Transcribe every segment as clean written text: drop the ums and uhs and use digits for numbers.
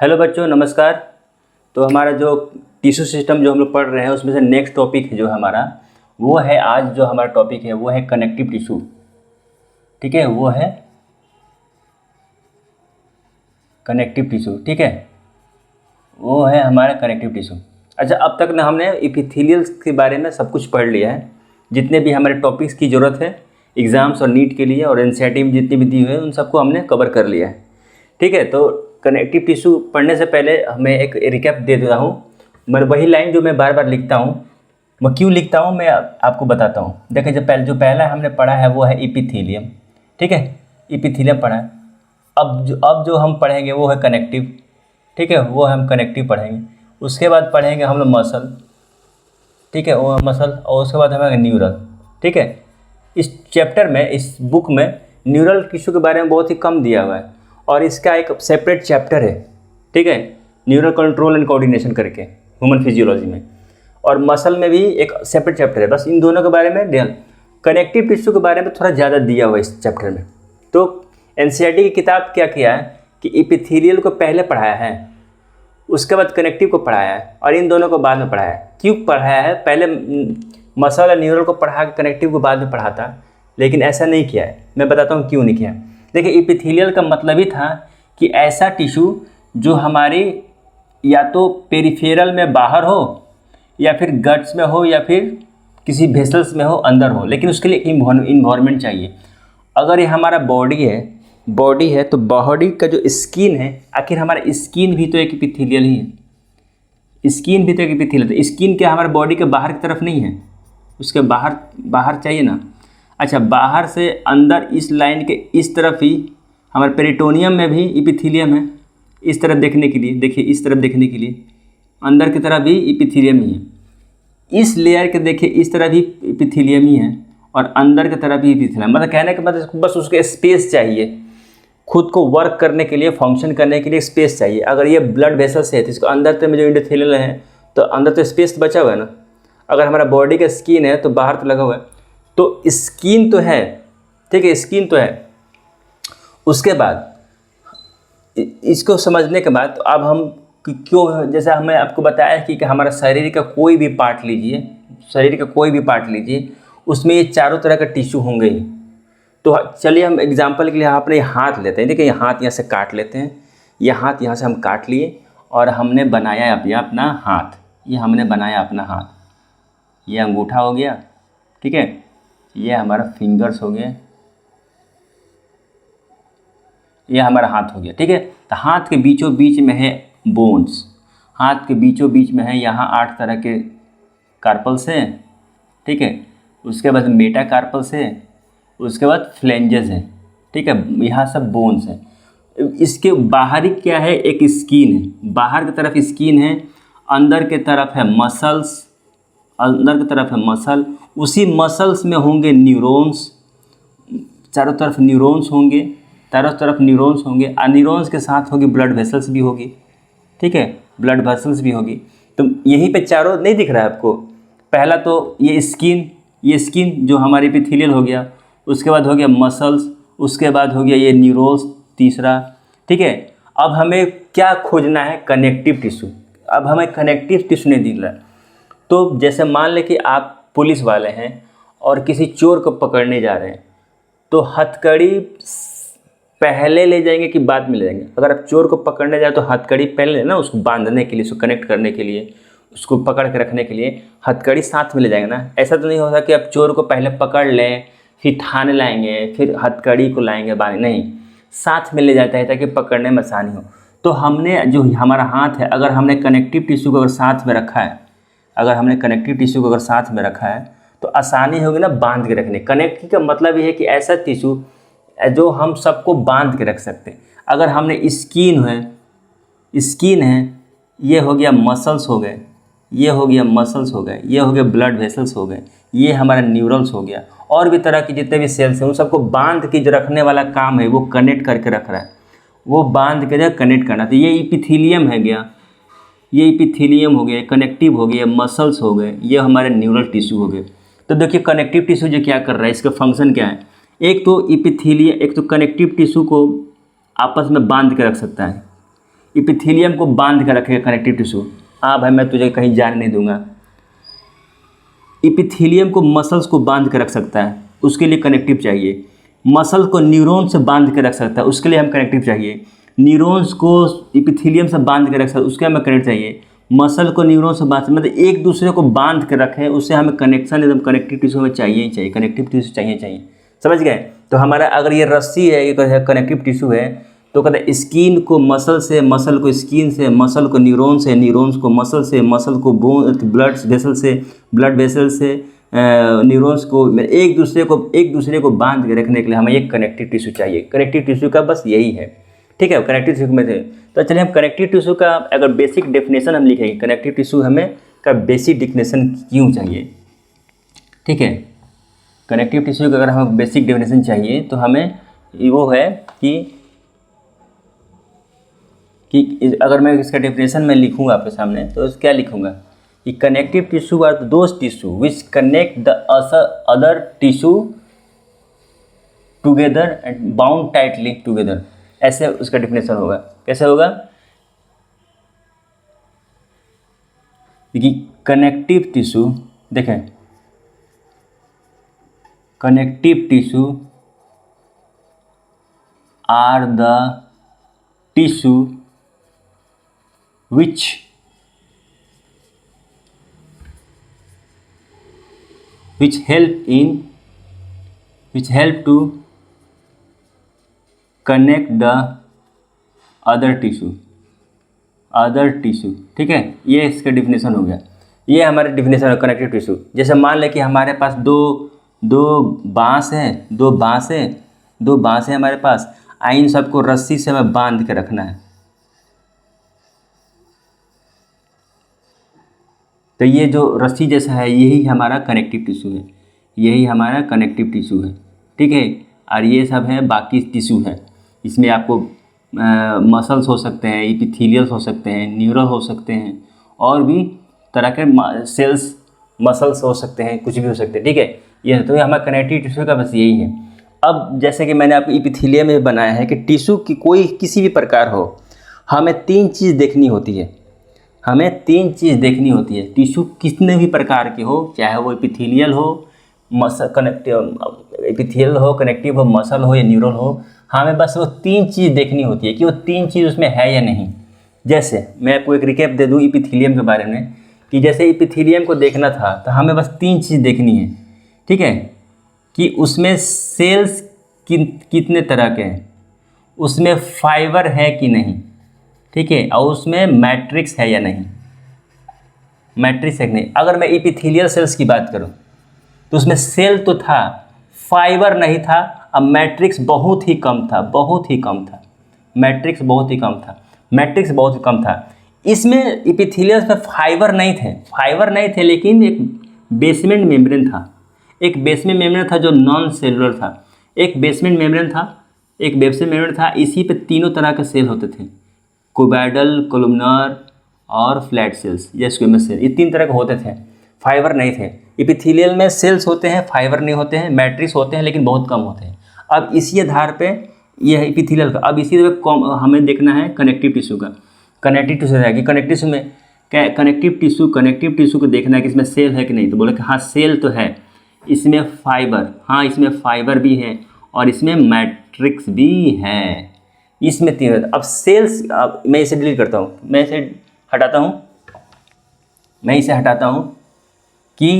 Hello बच्चों, नमस्कार। तो हमारा जो टिश्यू सिस्टम जो हम लोग पढ़ रहे हैं उसमें से नेक्स्ट टॉपिक जो हमारा वो है, आज जो हमारा टॉपिक है वो है कनेक्टिव टिश्यू। ठीक है, वो है कनेक्टिव टिश्यू। ठीक है, वो है हमारा कनेक्टिव टिश्यू। अच्छा, अब तक ना हमने एपिथेलियल के बारे में सब कुछ पढ़ लिया है। जितने भी हमारे टॉपिक्स की ज़रूरत है एग्ज़ाम्स और नीट के लिए और एनसीईआरटी में जितनी भी दी हुई है उन सबको हमने कवर कर लिया है। ठीक है, तो कनेक्टिव टिश्यू पढ़ने से पहले मैं एक रिकैप दे देता हूँ। मैं वही लाइन जो मैं बार बार लिखता हूँ, मैं क्यों लिखता हूँ मैं आपको बताता हूँ। देखिए, जो पहला हमने पढ़ा है वो है एपिथेलियम। ठीक है, एपिथेलियम पढ़ा है। अब जो हम पढ़ेंगे वो है कनेक्टिव। ठीक है, वो हम कनेक्टिव पढ़ेंगे। उसके बाद पढ़ेंगे हम लोग मसल। ठीक है, वो मसल, और उसके बाद हमें न्यूरल। ठीक है, इस चैप्टर में, इस बुक में न्यूरल टिश्यू के बारे में बहुत ही कम दिया हुआ है और इसका एक सेपरेट चैप्टर है। ठीक है, न्यूरल कंट्रोल एंड कोऑर्डिनेशन करके ह्यूमन फिजियोलॉजी में, और मसल में भी एक सेपरेट चैप्टर है। बस इन दोनों के बारे में ध्यान, कनेक्टिव टिश्यू के बारे में थोड़ा ज़्यादा दिया हुआ है इस चैप्टर में। तो एनसीईआरटी की किताब क्या किया है कि एपिथेलियल को पहले पढ़ाया है, उसके बाद कनेक्टिव को पढ़ाया है और इन दोनों को बाद में पढ़ाया है। क्यों पढ़ाया है? पहले मसल और न्यूरल को पढ़ा के कनेक्टिव को बाद में पढ़ाता, लेकिन ऐसा नहीं किया है। मैं बताता हूँ क्यों नहीं किया। देखिए, एपिथेलियल का मतलब ही था कि ऐसा टिश्यू जो हमारी या तो पेरिफेरल में बाहर हो या फिर गट्स में हो या फिर किसी वेसल्स में हो, अंदर हो, लेकिन उसके लिए इन्वायरमेंट चाहिए। अगर ये हमारा बॉडी है तो बॉडी का जो स्किन है, आखिर हमारा स्किन भी तो एक एपिथेलियल ही है। स्किन भी तो एक एपिथेलियल है। स्किन क्या हमारे बॉडी के बाहर की तरफ नहीं है, उसके बाहर चाहिए ना। अच्छा, बाहर से अंदर इस लाइन के इस तरफ ही हमारे पेरिटोनियम में भी एपिथेलियम है। इस तरफ देखने के लिए, देखिए इस तरफ देखने के लिए अंदर की तरफ भी एपिथेलियम ही है। इस लेयर के देखिए इस तरफ भी एपिथेलियम ही है और अंदर की तरफ भी एपिथेलियम। मतलब कहने का मतलब बस उसके स्पेस चाहिए, खुद को वर्क करने के लिए, फंक्शन करने के लिए स्पेस चाहिए। अगर ये ब्लड वेसल्स है तो इसको अंदर तो में जो एंडोथेलियल है तो अंदर तो स्पेस बचा हुआ है ना। अगर हमारा बॉडी का स्किन है तो बाहर तो लगा हुआ है, तो स्किन तो है। ठीक है, स्किन तो है। उसके बाद इसको समझने के बाद तो अब हम क्यों, जैसा हमें आपको बताया कि हमारा शरीर का कोई भी पार्ट लीजिए, उसमें ये चारों तरह का टिश्यू होंगे ही। तो चलिए हम एग्जांपल के लिए अपने हाथ लेते हैं। देखिए, ये हाथ यहाँ से काट लेते हैं। ये हाथ यहाँ से हम काट लिए और हमने बनाया अपना हाथ। ये हमने बनाया अपना हाथ। ये अंगूठा हो गया। ठीक है, ये हमारा फिंगर्स हो गए, ये हमारा हाथ हो गया। ठीक है, तो हाथ के बीचों बीच में है बोन्स। हाथ के बीचों बीच में है यहाँ 8 तरह के कार्पल्स हैं। ठीक है, उसके बाद मेटा कार्पल्स है, उसके बाद फ्लेंजेस हैं। ठीक है, यहाँ सब बोन्स हैं। इसके बाहरी क्या है, एक स्किन है। बाहर की तरफ स्किन है, अंदर की तरफ है मसल्स, उसी मसल्स में होंगे न्यूरॉन्स। चारों तरफ न्यूरॉन्स होंगे और न्यूरॉन्स के साथ होगी ब्लड वेसल्स भी होगी। ठीक है, ब्लड वेसल्स भी होगी। तो यहीं पे चारों नहीं दिख रहा है आपको। पहला तो ये स्किन जो हमारी एपिथेलियल हो गया, उसके बाद हो गया मसल्स, उसके बाद हो गया ये न्यूरॉन्स तीसरा। ठीक है, अब हमें क्या खोजना है, कनेक्टिव टिश्यू। अब हमें कनेक्टिव टिश्यू नहीं दिख रहा। तो जैसे मान लें कि आप पुलिस वाले हैं और किसी चोर को पकड़ने जा रहे हैं, तो हथकड़ी पहले ले जाएंगे कि बाद में ले जाएंगे? अगर आप चोर को पकड़ने जाए तो हथकड़ी पहले लेना, उसको बांधने के लिए, उसको कनेक्ट करने के लिए, उसको पकड़ के रखने के लिए हथकड़ी साथ में ले जाएंगे ना। ऐसा तो नहीं होता कि आप चोर को पहले पकड़ लें फिर थाने लाएंगे फिर हथकड़ी को लाएंगे बांधने, नहीं, साथ में ले जाता है ताकि पकड़ने में आसानी हो। तो हमने जो हमारा हाथ है, अगर हमने कनेक्टिव टिश्यू को अगर साथ में रखा है, तो आसानी होगी ना बांध के रखने। कनेक्ट का मतलब ये है कि ऐसा टिश्यू जो हम सबको बांध के रख सकते हैं। अगर हमने स्किन है, ये हो गया मसल्स हो गए, ये हो गया ब्लड वेसल्स हो गए, ये हमारा न्यूरल्स हो गया, और भी तरह के जितने भी सेल्स हैं उन सबको बांध के जो रखने वाला काम है वो कनेक्ट करके रख रहा है, वो बांध के जो कनेक्ट करना। तो ये एपिथेलियम है गया, ये एपिथेलियम हो गया, कनेक्टिव हो गया, मसल्स हो गए, ये हमारे न्यूरल टिश्यू हो गए। तो देखिए कनेक्टिव टिश्यू जो क्या कर रहा है, इसका फंक्शन क्या है। एक तो कनेक्टिव टिश्यू को आपस में बांध के रख सकता है, इपिथीलियम को बांध कर रखेगा कनेक्टिव टिश्यू। हाँ भाई, मैं तुझे कहीं जाने नहीं दूंगा। इपिथीलियम को मसल्स को बांध कर रख सकता है, उसके लिए कनेक्टिव चाहिए। मसल को न्यूरॉन से बांध के रख सकता है, उसके लिए हम कनेक्टिव चाहिए। न्यूरॉन्स को इपिथीलियम से बांध के रख सकता है, उसके हमें कनेक्ट चाहिए। मसल को न्यूरॉन से बांध, मतलब एक दूसरे को बांध के रखें, उससे हमें कनेक्शन एकदम कनेक्टिव टिश्यू में चाहिए ही चाहिए, कनेक्टिव टिश्यू चाहिए। समझ गए? तो हमारा अगर ये रस्सी है, ये कनेक्टिव टिश्यू है, तो कहते हैं स्किन को मसल से, मसल को स्किन से, मसल को न्यूरॉन से, न्यूरॉन्स को मसल से, मसल को बोन ब्लड वेसल से, ब्लड वेसल से न्यूरॉन्स को एक दूसरे को बांध के रखने के लिए हमें एक कनेक्टिव टिश्यू चाहिए। कनेक्टिव टिश्यू का बस यही है, ठीक है। कनेक्टिव टिश्यू में थे, तो चलिए हम कनेक्टिव टिश्यू का अगर बेसिक डेफिनेशन हम लिखेंगे, कनेक्टिव टिश्यू हमें का बेसिक डेफिनेशन क्यों चाहिए, ठीक है। कनेक्टिव टिश्यू का अगर हमें बेसिक डेफिनेशन चाहिए तो हमें वो है कि अगर मैं इसका डेफिनेशन में लिखूंगा आपके सामने तो क्या लिखूंगा कि connective tissue are those tissue which connect the other tissue together and bound tightly together. ऐसे उसका डेफिनेशन होगा। कैसे होगा? देखिए कनेक्टिव टिश्यू, देखें connective tissue are the tissue which help to connect the other tissue, ठीक है। ये इसका डिफिनेशन हो गया। ये हमारे डिफिनेशन है कनेक्टिव टिश्यू। जैसे मान लें कि हमारे पास दो बांस है हमारे पास, इन सबको रस्सी से हमें बांध के रखना है। तो ये जो रस्सी जैसा है यही हमारा कनेक्टिव टिश्यू है, ठीक है। और ये सब है बाकी टिश्यू है। इसमें आपको मसल्स हो सकते हैं, इपिथेलियल्स हो सकते हैं, न्यूरल हो सकते हैं, और भी तरह के सेल्स मसल्स हो सकते हैं, कुछ भी हो सकते हैं, ठीक है। ये तो हमारा कनेक्टिव टिश्यू का बस यही है। अब जैसे कि मैंने आपको इपिथेलियम में बनाया है कि टिश्यू की कोई किसी भी प्रकार हो, हमें तीन चीज़ देखनी होती है। टिश्यू कितने भी प्रकार के हो, चाहे वो इपिथेलियल हो, इपिथेलियल हो, कनेक्टिव हो, मसल हो या न्यूरल हो, हमें बस वो तीन चीज़ देखनी होती है कि वो तीन चीज़ उसमें है या नहीं। जैसे मैं आपको एक रिकैप दे दूँ इपिथेलियम के बारे में, कि जैसे इपिथेलियम को देखना था तो हमें बस तीन चीज़ देखनी है, ठीक है। कि उसमें सेल्स कितने तरह के हैं, उसमें फाइबर है कि नहीं, ठीक है, और उसमें मैट्रिक्स है या नहीं, अगर मैं इपिथेलियल सेल्स की बात करूं तो उसमें सेल तो था, फाइबर नहीं था, अब मैट्रिक्स बहुत ही कम था। इसमें इपिथेलियल में फाइबर नहीं थे, लेकिन एक बेसमेंट मेम्ब्रेन था, जो नॉन सेलुलर था। एक बेसमेंट मेम्ब्रेन था, इसी पे तीनों तरह के सेल होते थे, क्यूबॉइडल, कोलुमनर और फ्लैट सेल्स या स्क्वेमस सेल। ये तीन तरह के होते थे, फाइबर नहीं थे। इपिथेलियल में सेल्स होते हैं, फाइबर नहीं होते हैं, मैट्रिक्स होते हैं लेकिन बहुत कम होते हैं। अब इसी आधार पे यह है इपिथेलियल का। अब इसी तरह हमें देखना है कनेक्टिव टिश्यू का। कनेक्टिव टिश्यू को देखना है कि इसमें सेल है कि नहीं। तो बोले कि हाँ सेल तो है, इसमें फाइबर भी है और इसमें मैट्रिक्स भी है। इसमें तीन। अब सेल्स, मैं इसे डिलीट करता हूँ, मैं इसे हटाता हूँ कि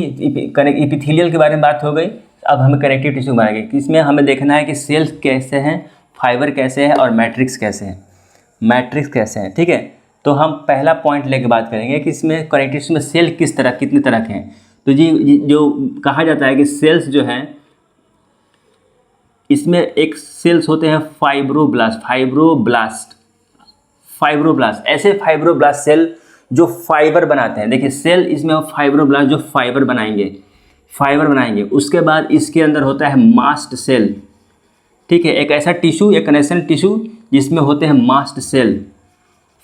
इपिथेलियल के बारे में बात हो गई। अब हमें कनेक्टिव टिश्यू बनाएंगे कि इसमें हमें देखना है कि सेल्स कैसे हैं, फाइबर कैसे है और मैट्रिक्स कैसे हैं, ठीक है। तो हम पहला पॉइंट लेके बात करेंगे कि इसमें कनेक्टिव टिश्यू में सेल कितने तरह के हैं। तो जी जो कहा जाता है कि सेल्स जो हैं, इसमें एक सेल्स होते हैं फाइब्रोब्लास्ट। ऐसे फाइब्रोब्लास्ट सेल जो फाइबर बनाते हैं। देखिए सेल इसमें फाइब्रोब्लास्ट जो फाइबर बनाएंगे। उसके बाद इसके अंदर होता है मास्ट सेल, ठीक है। एक ऐसा टिश्यू, एक कनेक्शन टिश्यू जिसमें होते हैं मास्ट सेल।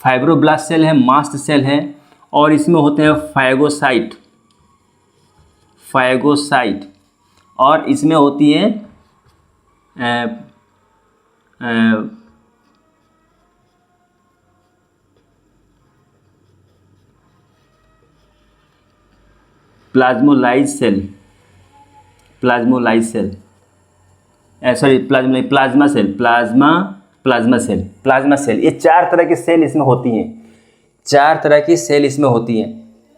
फाइब्रोब्लास्ट सेल है, मास्ट सेल है, और इसमें होते हैं फायगोसाइट, और इसमें होती है plasmolyse cell, plasmolyse cell, sorry plasma cell, plasma cell, plasma cell, ये 4 तरह की सेल इसमें होती हैं, 4 तरह की सेल इसमें होती हैं।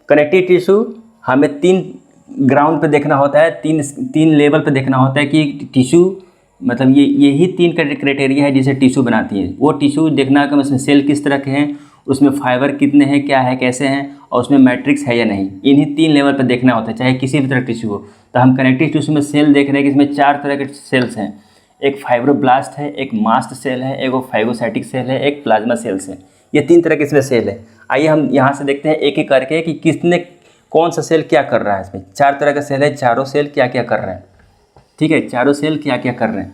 कनेक्टिव टिश्यू हमें 3 ग्राउंड पे देखना होता है, 3 लेवल पे देखना होता है कि टिश्यू मतलब यही 3 क्राइटेरिया है जिसे टिश्यू बनाती है। वो टिश्यू देखना कि उसमें सेल किस तरह के हैं, उसमें फाइबर कितने हैं, क्या है, कैसे हैं, और उसमें मैट्रिक्स है या नहीं, इन्हीं 3 लेवल पर देखना होता है, चाहे किसी भी तरह टिश्यू हो। तो हम कनेक्टिव टिश्यू में सेल देख रहे हैं कि इसमें 4 तरह के सेल्स हैं, एक फाइब्रोब्लास्ट है, एक मास्ट सेल है, एक फाइगोसाइटिक सेल है, एक प्लाज्मा सेल्स है। ये 3 तरह के इसमें सेल है। आइए हम यहाँ से देखते हैं एक एक करके कि किसने कौन सा सेल क्या कर रहा है। इसमें 4 तरह का सेल है, चारों सेल क्या क्या कर रहे हैं, ठीक है, चारों सेल क्या क्या कर रहे हैं।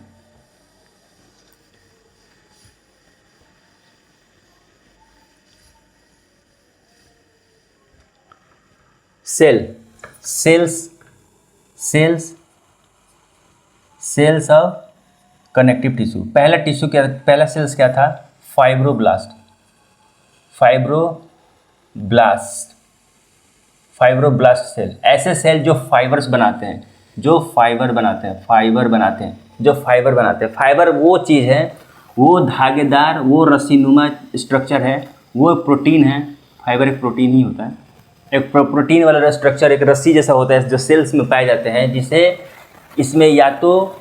Cells of connective tissue. पहला सेल्स क्या था, फाइब्रोब्लास्ट सेल। ऐसे सेल जो फाइबर बनाते हैं, फाइबर वो चीज़ है, वो धागेदार, वो रस्सीनुमा स्ट्रक्चर है, वो प्रोटीन है। फाइबर एक प्रोटीन ही होता है, एक प्रोटीन वाला स्ट्रक्चर, एक रस्सी जैसा होता है जो सेल्स में पाए जाते हैं, जिसे इसमें या तो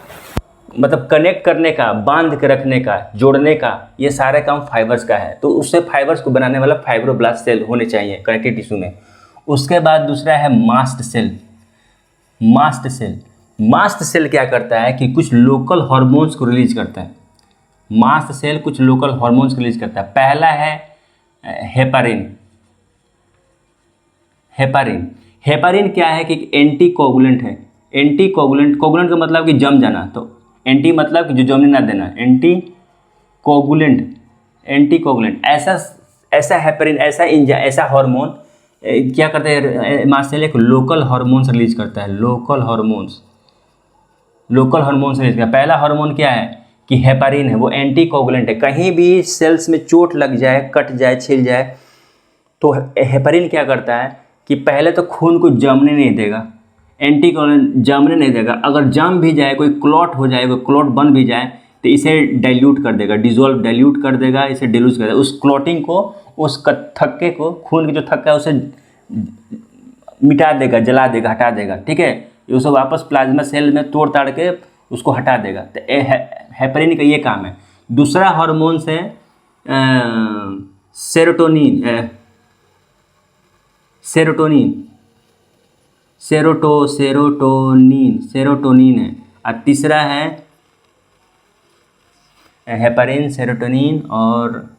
मतलब कनेक्ट करने का, बांध के रखने का, जोड़ने का, ये सारे काम फाइबर्स का है। तो उससे फाइबर्स को बनाने वाला फाइब्रोब्लास्ट सेल होने चाहिए कनेक्टिव टिश्यू में। उसके बाद दूसरा है मास्ट सेल क्या करता है कि कुछ लोकल हार्मोन्स को रिलीज करता है। मास्ट सेल कुछ लोकल हार्मोन्स को रिलीज करता है। पहला है हेपारिन क्या है कि एंटी कोगुलेंट है। कोगुलेंट का मतलब कि जम जाना, तो एंटी मतलब कि जो जमने ना देना, एंटी कोगुलेंट। ऐसा हेपारिन, ऐसा हार्मोन क्या करता है, मास्ट सेल एक लोकल हार्मोन्स रिलीज करता है, लोकल हार्मोन्स रिलीज करता है। पहला हार्मोन क्या है कि हेपारिन है, वो एंटी कोगुलेंट है। कहीं भी सेल्स में चोट लग जाए, कट जाए, छिल जाए, तो हेपारिन क्या करता है कि पहले तो खून को जमने नहीं देगा, एंटी कोगुलेंट जमने नहीं देगा। अगर जम भी जाए, कोई क्लॉट हो जाए, कोई क्लॉट बन भी जाए, तो इसे डाइल्यूट कर देगा, डाइल्यूट कर देगा, इसे डिल्यूज कर देगा। उस क्लॉटिंग को, उस थक्के को, खून की जो थक्का है उसे मिटा देगा, जला देगा, हटा देगा, ठीक है। उसे वापस प्लाज्मा सेल में तोड़ ताड़ के उसको हटा देगा। तो हेपारिन का ये काम है। दूसरा हार्मोन है सेरोटोनिन है। और तीसरा है हेपारिन, सेरोटोनिन और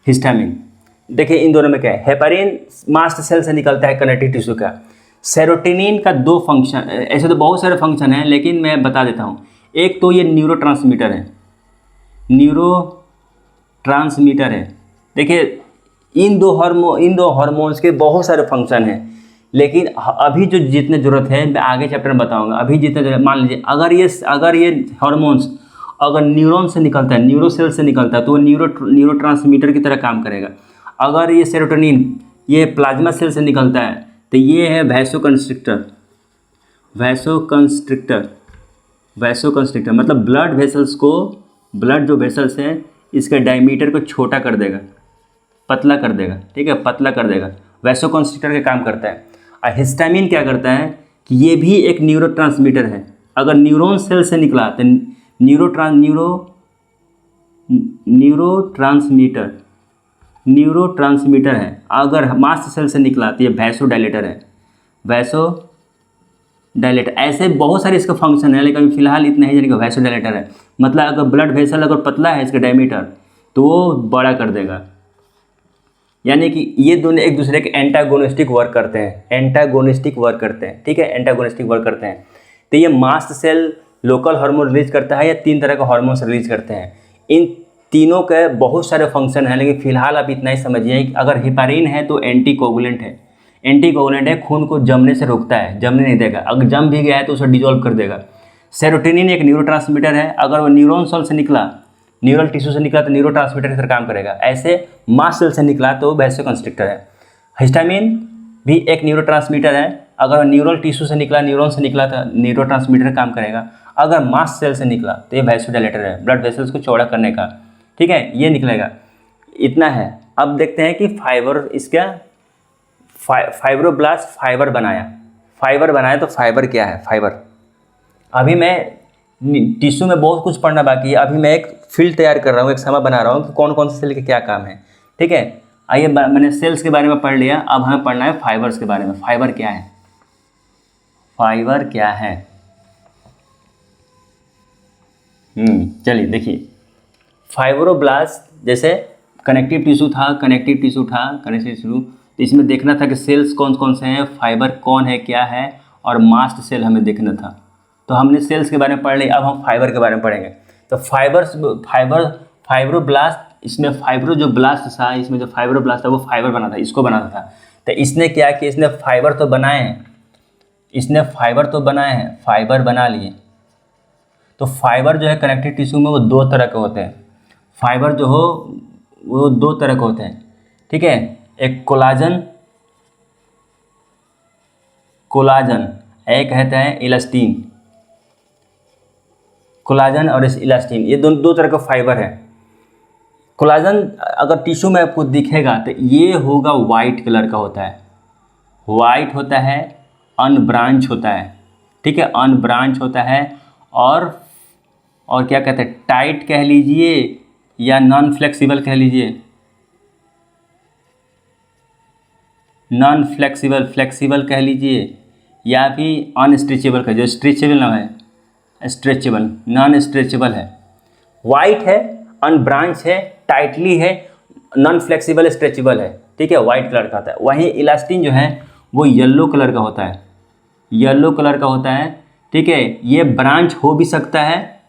हिस्टामिन। देखिए इन दोनों में क्या है, हेपारिन मास्ट सेल से निकलता है कनेक्टिव टिश्यू का। सेरोटोनिन का 2 फंक्शन, ऐसे तो बहुत सारे फंक्शन हैं, लेकिन मैं बता देता हूँ। एक तो ये न्यूरोट्रांसमीटर है। देखिए इन दो हार्मोन्स के बहुत सारे फंक्शन हैं, लेकिन अभी जो जितने ज़रूरत है मैं आगे चैप्टर में बताऊंगा। अभी जितने ज़रूरत, मान लीजिए अगर ये हार्मोन्स अगर न्यूरॉन से निकलता है, न्यूरोसेल से निकलता है, तो वो न्यूरोट्रांसमीटर की तरह काम करेगा। अगर ये सेरोटोनिन ये प्लाज्मा सेल से निकलता है, तो ये है वैसोकंस्ट्रिक्टर, मतलब ब्लड जो वेसल्स हैं, इसके डायमीटर को छोटा कर देगा, पतला कर देगा, ठीक है, पतला कर देगा। वैसोकंस्ट्रिक्टर का काम करता है। और हिस्टामिन क्या करता है कि ये भी एक न्यूरोट्रांसमीटर है। अगर न्यूरॉन सेल से निकला तो न्यूरोट्रांसमीटर है। अगर मास्ट सेल से निकला तो ये वैसोडायलेटर है, ऐसे बहुत सारे इसका फंक्शन है, लेकिन फिलहाल इतना ही जाने का वैसोडायलेटर है। मतलब अगर ब्लड वेसल अगर पतला है इसका डायमीटर, तो वो बड़ा कर देगा। यानी कि ये दोनों एक दूसरे के एंटागोनिस्टिक वर्क करते हैं, ठीक है, एंटागोनिस्टिक वर्क करते हैं। तो ये mast cell local hormone release करता है या 3 तरह का हार्मोन्स रिलीज करते हैं। इन तीनों के बहुत सारे फंक्शन हैं, लेकिन फिलहाल आप इतना ही समझिए कि अगर हेपारिन है तो एंटी कोगुलेंट है, खून को जमने से रोकता है, जमने नहीं देगा। अगर जम भी गया है तो उसे डिजोल्व कर देगा। सेरोटोनिन एक न्यूरोट्रांसमीटर है। अगर वो न्यूरॉन सेल से निकला न्यूरल टिश्यू से निकला तो न्यूरो ट्रांसमीटर की तरह काम करेगा। ऐसे मास्ट सेल से निकला तो वैसोकंस्ट्रिक्टर है। हिस्टामिन भी एक न्यूरो ट्रांसमीटर है। अगर न्यूरल टिश्यू से निकला, न्यूरॉन से निकला तो न्यूरो ट्रांसमीटर काम करेगा। अगर मास्ट सेल से निकला तो ये वैसोडाइलेटर है, ब्लड वेसल्स को चौड़ा करने का, ठीक है, ये निकलेगा। इतना है। अब देखते हैं कि फाइबर, इसका फाइब्रोब्लास्ट फाइबर बनाया तो फाइबर क्या है। फाइबर, अभी मैं टिश्यू में बहुत कुछ पढ़ना बाकी है। अभी मैं एक फील्ड तैयार कर रहा हूँ, एक समय बना रहा हूँ कि कौन कौन से सेल के क्या काम है, ठीक है। आइए, मैंने सेल्स के बारे में पढ़ लिया, अब हमें पढ़ना है फाइबर्स के बारे में। फाइबर क्या है, फाइबर क्या है। चलिए देखिए, फाइब्रोब्लास्ट जैसे कनेक्टिव टिश्यू था, तो इसमें देखना था कि सेल्स कौन कौन से हैं, फाइबर कौन है, क्या है, और मास्ट सेल हमें देखना था। तो हमने सेल्स के बारे में पढ़ लिया, अब हम फाइबर के बारे में पढ़ेंगे। तो फाइब्रोब्लास्ट, इसमें फाइब्रो जो ब्लास्ट था, इसमें जो फाइब्रोब्लास्ट था वो फाइबर बना था, इसको बनाता था। तो इसने क्या किया, इसने फाइबर तो बनाए हैं, फाइबर बना लिए। तो फाइबर जो है कनेक्टिव टिश्यू में वो दो तरह के होते हैं। फाइबर जो हो वो दो तरह के होते हैं, ठीक है। एक कोलाजन, एक कहते हैं इलास्टिन। कोलाजन और इलास्टिन, ये दो तरह का फाइबर है। कोलाजन अगर टिश्यू में आपको दिखेगा तो ये होगा वाइट कलर का होता है, अनब्रांच होता है, ठीक है, अनब्रांच होता है। और क्या कहते हैं, टाइट कह लीजिए या नॉन फ्लेक्सिबल कह लीजिए, फ्लेक्सिबल कह लीजिए, या फिर अनस्ट्रेचेबल कह, जो स्ट्रेचेबल ना है, नॉन स्ट्रेचेबल है। वाइट है, अनब्रांच है, टाइटली है, नॉन फ्लेक्सिबल, स्ट्रेचेबल है, ठीक है, वाइट कलर का होता है। वहीं इलास्टिन जो है वो येलो कलर का होता है, ठीक है। ये ब्रांच हो भी सकता है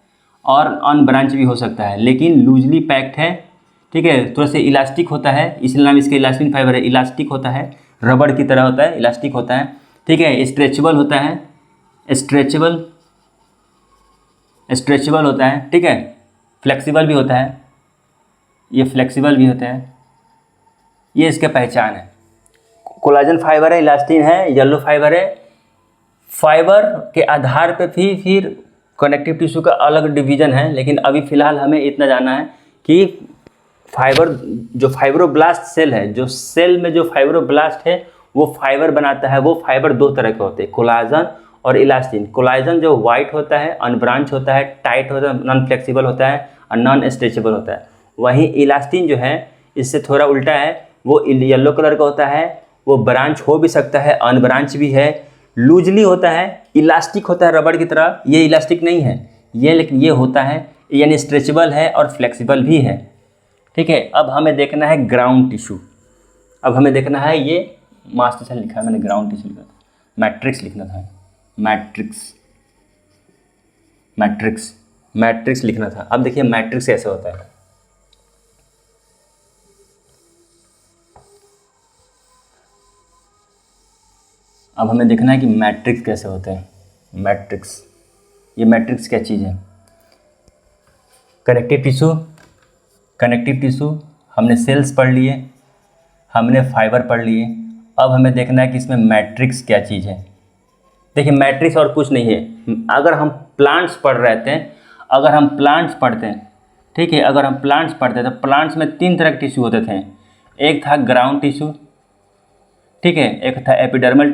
और अनब्रांच भी हो सकता है, लेकिन लूजली पैक्ड है, ठीक है, थोड़ा सा इलास्टिक होता है, इसलिए नाम इसका इलास्टिन फाइबर है। इलास्टिक होता है, रबड़ की तरह होता है, इलास्टिक होता है, ठीक है। स्ट्रेचेबल होता है, स्ट्रेचेबल होता है, ठीक है। फ्लेक्सिबल भी होता है, ये फ्लेक्सिबल भी होता है, ये इसका पहचान है। कोलाजन फाइबर है, इलास्टिन है, येलो फाइबर है। फाइबर के आधार पे फिर कनेक्टिव टिश्यू का अलग डिवीज़न है, लेकिन अभी फ़िलहाल हमें इतना जानना है कि फाइबर, जो फाइब्रोब्लास्ट सेल है, जो सेल में जो फाइब्रोब्लास्ट है वो फाइबर बनाता है। वो फाइबर दो तरह के होते हैं, कोलाजन और इलास्टिन। कोलाजन जो वाइट होता है, अनब्रांच होता है, टाइट होता है, नॉन फ्लेक्सिबल होता है और नॉन स्ट्रेचेबल होता है। वहीं इलास्टिन जो है इससे थोड़ा उल्टा है, वो येलो कलर का होता है, वो ब्रांच हो भी सकता है, अनब्रांच भी है, लूजली होता है, इलास्टिक होता है रबड़ की तरह। ये इलास्टिक नहीं है ये, लेकिन ये होता है, यानी स्ट्रेचेबल है और फ्लेक्सिबल भी है, ठीक है। अब हमें देखना है ग्राउंड टिश्यू। अब हमें देखना है, ये मास्ट सेल लिखा है मैंने, ग्राउंड टिश्यू लिखा था, मैट्रिक्स लिखना था, मैट्रिक्स लिखना था। अब देखिए मैट्रिक्स कैसे होता है। अब हमें देखना है कि मैट्रिक्स कैसे होते हैं। ये मैट्रिक्स क्या चीज़ है। कनेक्टिव टिश्यू हमने सेल्स पढ़ लिए, हमने फाइबर पढ़ लिए। अब हमें देखना है कि इसमें मैट्रिक्स क्या चीज़ है। देखिए मैट्रिक्स और कुछ नहीं है। अगर हम प्लांट्स पढ़ रहे थे, अगर हम प्लांट्स पढ़ते हैं, ठीक है, अगर हम प्लांट्स पढ़ते तो प्लांट्स में तीन तरह के टिश्यू होते थे। एक था ग्राउंड टिश्यू, ठीक है, एक था एपिडर्मल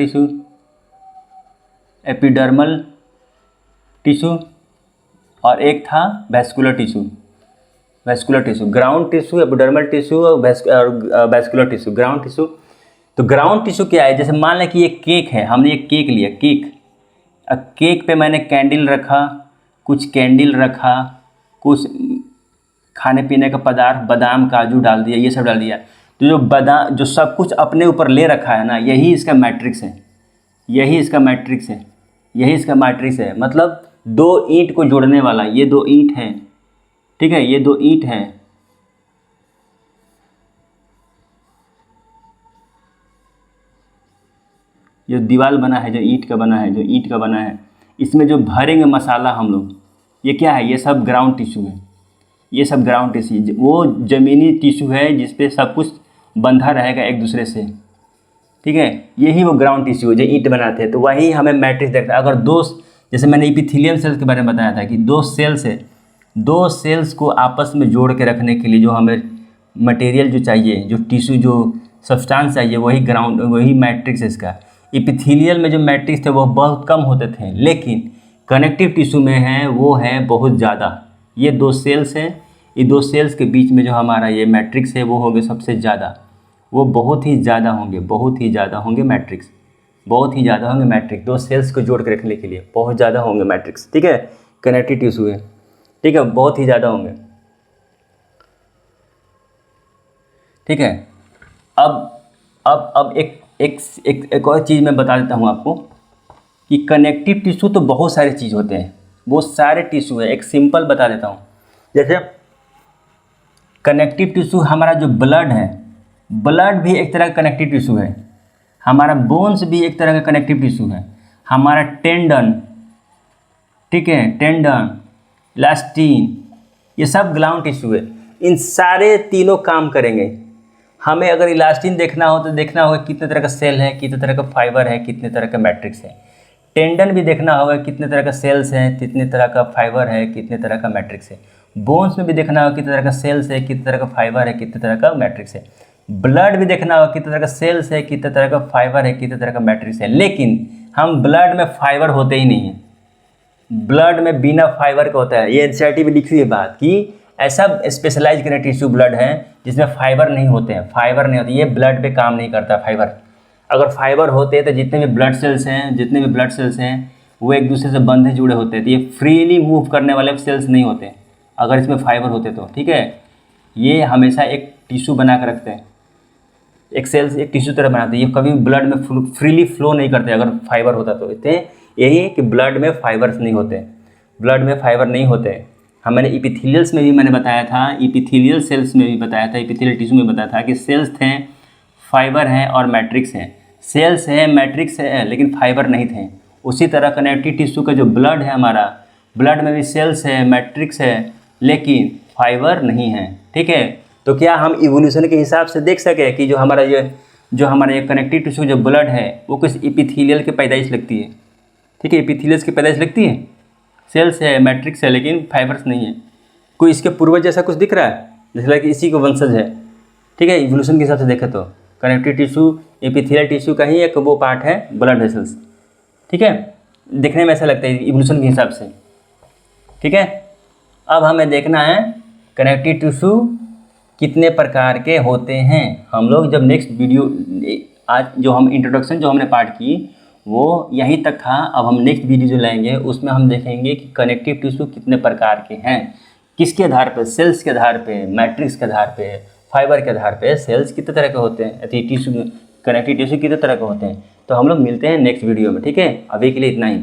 टिश्यू और एक था vascular tissue. Ground tissue, epidermal tissue और वैस्कुलर टिश्यू। ग्राउंड टिश्यू, तो ग्राउंड टिश्यू क्या है, जैसे मान लें कि ये केक है, हमने एक केक लिया, केक पे मैंने कुछ कैंडल रखा, कुछ खाने पीने का पदार्थ, बादाम काजू डाल दिया, ये सब डाल दिया। तो जो सब कुछ अपने ऊपर ले रखा है ना, यही इसका मैट्रिक्स है। मतलब दो ईंट को जोड़ने वाला, ये दो ईंट है, ठीक है, ये दो ईंट है, जो दीवार बना है, जो ईंट का बना है, इसमें जो भरेंगे मसाला हम लोग, ये क्या है, ये सब ग्राउंड टिश्यू है। ये सब ग्राउंड टिश्यू, वो ज़मीनी टिश्यू है जिसपे सब कुछ बंधा रहेगा एक दूसरे से, ठीक है। यही वो ग्राउंड टिश्यू है जो ईंट बनाते हैं। तो वही हमें मैट्रिक्स देखता है। अगर दो, जैसे मैंने एपिथेलियम सेल्स के बारे में बताया था कि दो सेल्स है, दो सेल्स को आपस में जोड़ के रखने के लिए जो हमें मटेरियल जो चाहिए, जो टिश्यू, जो सब्सटेंस चाहिए, वही ग्राउंड, वही मैट्रिक्स है इसका। एपिथेलियल में जो मैट्रिक्स थे वो बहुत कम होते थे, लेकिन कनेक्टिव टिश्यू में है वो है बहुत ज़्यादा। ये दो सेल्स हैं, ये दो सेल्स के बीच में जो हमारा ये मैट्रिक्स है वो होंगे सबसे ज़्यादा, वो बहुत ही ज़्यादा होंगे, बहुत ही ज़्यादा होंगे मैट्रिक्स, बहुत ही ज़्यादा होंगे मैट्रिक्स। दो सेल्स को जोड़ के रखने के लिए बहुत ज़्यादा होंगे मैट्रिक्स, ठीक है। कनेक्टिव टिश्यू है, ठीक है, बहुत ही ज़्यादा होंगे, ठीक है। अब एक और चीज़ मैं बता देता हूँ आपको कि कनेक्टिव टिश्यू तो बहुत सारे चीज़ होते हैं, बहुत सारे टिश्यू है। एक सिंपल बता देता हूँ, जैसे कनेक्टिव टिश्यू हमारा जो ब्लड है, ब्लड भी एक तरह का कनेक्टिव टिश्यू है। हमारा बोन्स भी एक तरह का कनेक्टिव टिश्यू है। हमारा टेंडन, ठीक है, टेंडन, इलास्टिन, ये सब ग्राउंड टिश्यू है। इन सारे तीनों काम करेंगे। हमें अगर इलास्टिन देखना हो तो देखना होगा कितने तरह का सेल है, कितने तरह का फाइबर है, कितने तरह का मैट्रिक्स है। टेंडन भी देखना होगा कितने तरह का सेल्स हैं, कितने तरह का फाइबर है, कितने तरह का मैट्रिक्स है। बोन्स में भी देखना होगा कितने तरह का सेल्स है, कितने तरह का फाइबर है, कितने तरह का मैट्रिक्स है। ब्लड भी देखना होगा कितने तरह का सेल्स है, कितने तरह का फाइबर है, कितने तरह का मैट्रिक्स है। लेकिन हम ब्लड में फाइबर होते ही नहीं हैं, ब्लड में बिना फाइबर का होता है। ये एनसीईआरटी में लिखी हुई है बात कि ऐसा स्पेशलाइज कनेक्टिव टिश्यू ब्लड है जिसमें फाइबर नहीं होते हैं, फाइबर नहीं होते, ये ब्लड पे काम नहीं करता फाइबर। अगर फाइबर होते तो जितने भी ब्लड सेल्स हैं वो एक दूसरे से बंधे जुड़े होते हैं, तो ये फ्रीली मूव करने वाले सेल्स नहीं होते अगर इसमें फाइबर होते तो, ठीक है। ये हमेशा एक टिश्यू बना कर रखते हैं, एक सेल्स एक टिश्यू तरह बनाते हैं, ये कभी ब्लड में फ्रीली फ्लो नहीं करते अगर फाइबर होता तो। इतने यही है कि ब्लड में फाइबर्स नहीं होते, ब्लड में फाइबर नहीं होते। हम मैंने इपिथेलियल्स में भी मैंने बताया था, इपिथेलियल सेल्स में भी बताया था, इपिथेलियल टिश्यू में बताया था कि सेल्स थे, फाइबर हैं और मैट्रिक्स हैं। सेल्स है, मैट्रिक्स है, लेकिन फाइबर नहीं थे। उसी तरह कनेक्टिव टिश्यू का जो ब्लड है हमारा, ब्लड में भी सेल्स है, मैट्रिक्स है, लेकिन फाइबर नहीं है, ठीक है। तो क्या हम इवोल्यूशन के हिसाब से देख सके कि जो हमारा ये कनेक्टिव टिश्यू जो ब्लड है वो किस इपिथेलियल की पैदाइश लगती है, ठीक है, इपिथेलियल्स की पैदाइश लगती है। सेल्स है, मैट्रिक्स है, लेकिन फाइबर्स नहीं है। कोई इसके पूर्वज जैसा कुछ दिख रहा है, जैसे कि इसी को वंशज है, ठीक है। इवोल्यूशन के हिसाब से देखें तो कनेक्टिव टिश्यू एपिथेलियल टिश्यू का ही एक वो पार्ट है, ब्लड वेसल्स, ठीक है। दिखने में ऐसा लगता है इवोल्यूशन के हिसाब से, ठीक है। अब हमें देखना है कनेक्टिव टिश्यू कितने प्रकार के होते हैं। हम लोग जब नेक्स्ट वीडियो, आज जो हम इंट्रोडक्शन जो हमने पार्ट की वो यहीं तक था। अब हम नेक्स्ट वीडियो जो लाएंगे उसमें हम देखेंगे कि कनेक्टिव टिश्यू कितने प्रकार के हैं, किसके आधार पर, सेल्स के आधार पे, मैट्रिक्स के आधार पे, फाइबर के आधार पे सेल्स कितने तरह के होते हैं, टिश्यू कनेक्टिव टिश्यू कितने तरह के होते हैं। तो हम लोग मिलते हैं नेक्स्ट वीडियो में, ठीक है। अभी के लिए इतना ही।